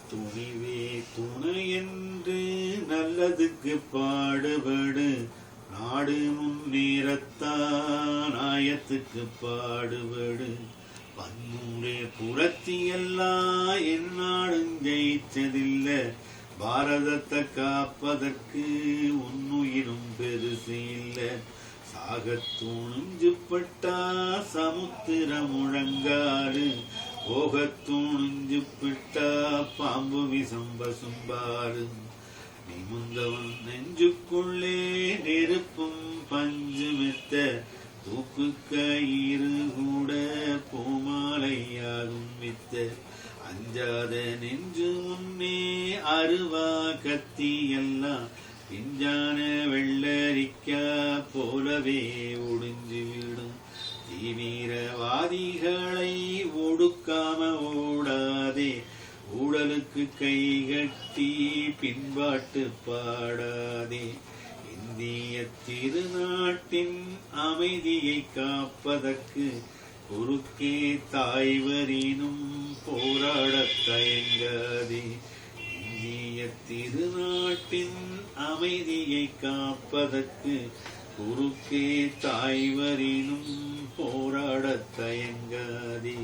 துணிவே துணை என்று நல்லதுக்கு பாடுபடு, நாடு முன்னேறத்தான் ஆயத்துக்கு பாடுபடு. பன்னூரே புரட்சியெல்லாம் எந்நாடும் ஜெயிச்சதில்ல, பாரதத்தை காப்பதற்கு உன்னுயிரும் பெருசு இல்ல. சாகத்தூணுஞ்சுப்பட்டா சமுத்திர முழங்காடு, போகத்தூணுஞ்சுப்பட்டா பாம்பு விசம்பசும்பாடு. நிமுந்தவன் நெஞ்சுக்குள்ளே நெருப்பும் பஞ்சு மெத்த, தூக்கு கயிறு கூட பூமாலையாகும் வித்த. அஞ்சாத நெஞ்சு முன்னே அருவா கத்தி எல்லாம், பிஞ்சான வெள்ளரிக்கா போலவே ஒடிஞ்சு விடும். தீவிரவாதிகளை ஒடுக்காம ஓடாதே, ஊழலுக்கு கை கட்டி பின்பாட்டு பாடாதே. இந்திய திருநாட்டின் அமைதியை காப்பதற்கு குறுக்கே தாய்வரினும் போராடத் தயங்காதே. இந்திய திருநாட்டின் அமைதியை காப்பதற்கு குறுக்கே தாய்வரினும் போராடத் தயங்காதே.